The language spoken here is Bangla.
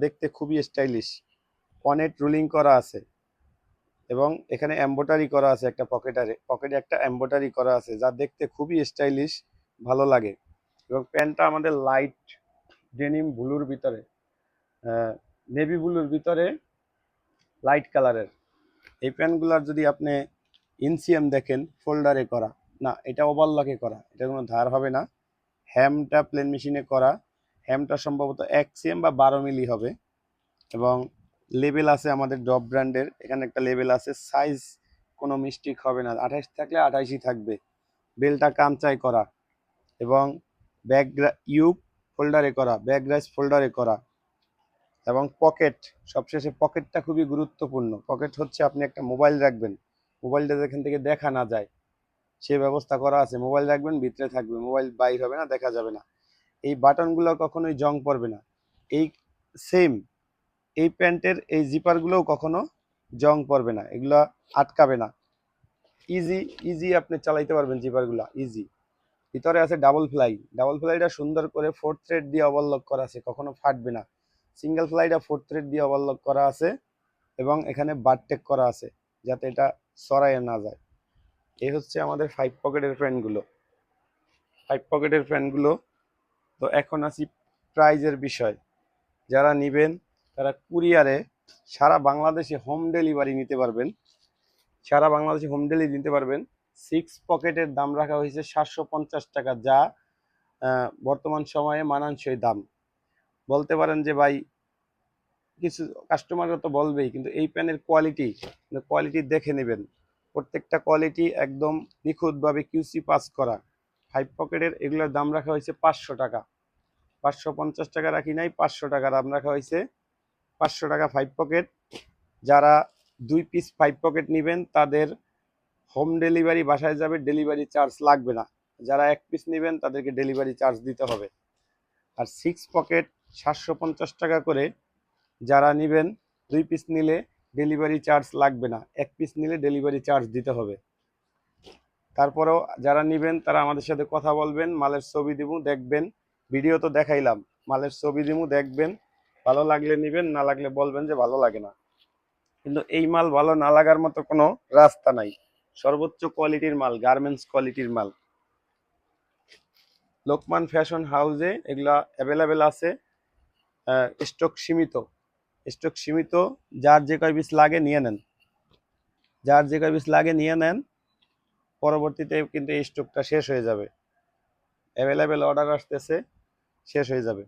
দেখতে খুবই স্টাইলিশ। পনেট রুলিং করা আছে এবং এখানে এমব্রয়ডারি করা আছে, একটা পকেটে একটা এমব্রয়ডারি করা আছে, যা দেখতে খুবই স্টাইলিশ, ভালো লাগে। এবং প্যান্টটা আমাদের লাইট ডেনিম ব্লুর ভিতরে, নেভি ব্লুর ভিতরে লাইট কালারের। এই প্যান্টগুলার যদি আপনি ইনসিএম দেখেন, ফোল্ডারে করা না, এটা ওভারলকে করা, এটা কোনো ধার হবে না। হ্যামটা প্লেন মেশিনে করা, হ্যামটা সম্ভবত 1 সিএম বা 12 মিলি হবে। এবং লেবেল আছে আমাদের ডব ব্র্যান্ডের, এখানে একটা লেবেল আছে। সাইজ কোনো মিস্টেক হবে না, 28 থাকলে 28ই থাকবে। বেলটা কাঞ্চাই করা এবং ব্যাক ইউপ ফোল্ডারে করা, ব্যাক রাইস ফোল্ডারে করা। এবং পকেট, সবশেষে পকেটটা খুবই গুরুত্বপূর্ণ। পকেট হচ্ছে আপনি একটা মোবাইল রাখবেন, মোবাইলটা যেখান থেকে দেখা না যায় সে ব্যবস্থা করা আছে। মোবাইল রাখবেন, ভিতরে থাকবে, মোবাইল বাইর হবে না, দেখা যাবে না। এই বাটনগুলো কখনোই জং পড়বে না। এই সেম এই প্যান্টের এই জিপারগুলোও কখনো জং পড়বে না, এগুলা আটকাবে না। ইজি আপনি চালাইতে পারবেন জিপারগুলা, ইজি। ভিতরে আছে ডাবল ফ্লাইটা সুন্দর করে 4 থ্রেড দিয়ে ওভারলক করা আছে, কখনো ফাটবে না। সিঙ্গেল ফ্লাইটা 4 থ্রেড দিয়ে ওভারলক করা আছে এবং এখানে বারটেক করা আছে যাতে এটা সরাইয়ে না যায়। এই হচ্ছে আমাদের 5 পকেটের প্যান্টগুলো। তো এখন আসি প্রাইজের বিষয়। যারা নেবেন তারা কুরিয়ারে সারা বাংলাদেশে হোম ডেলিভারি নিতে পারবেন। 6 পকেটের দাম রাখা হয়েছে 750 টাকা, যা বর্তমান সময়ে মানানসই দাম। বলতে পারেন যে ভাই, কিছু কাস্টমাররা তো বলবেই, কিন্তু এই প্যানের কোয়ালিটি দেখে নেবেন। প্রত্যেকটা কোয়ালিটি একদম নিখুঁতভাবে কিউসি পাস করা। 5 পকেটের এগুলোর দাম রাখা হয়েছে 500 টাকা। 550 টাকা রাখি নাই, 500 টাকা দাম রাখা হয়েছে। 500 টাকা 5 পকেট। যারা 2 পিস 5 পকেট নেবেন তাদের হোম ডেলিভারি বাসায় যাবে, ডেলিভারি চার্জ লাগবে না। যারা 1 পিস নেবেন তাদেরকে ডেলিভারি চার্জ দিতে হবে। আর 6 পকেট 750 টাকা করে। যারা নেবেন 2 পিস নিলে ডেলিভারি চার্জ লাগবে না, 1 পিস নিলে ডেলিভারি চার্জ দিতে হবে। তারপরেও যারা নেবেন তারা আমাদের সাথে কথা বলবেন, মালের ছবি দিব, দেখবেন। ভিডিও তো দেখাইলাম, মালের ছবি দিব, দেখবেন। ভালো লাগলে নেবেন, না লাগলে বলবেন যে ভালো লাগে না। কিন্তু এই মাল ভালো না লাগার মতো কোনো রাস্তা নাই। সর্বোচ্চ কোয়ালিটির মাল, গার্মেন্টস কোয়ালিটির মাল। লোকমান ফ্যাশন হাউসে এগুলা অ্যাভেলেবেল আছে। স্টক সীমিত। যার যে কয় পিস লাগে নিয়ে নেন। পরবর্তীতে কিন্তু এই স্টকটা শেষ হয়ে যাবে। অ্যাভেলেবেল অর্ডার আসতেছে, শেষ হয়ে যাবে।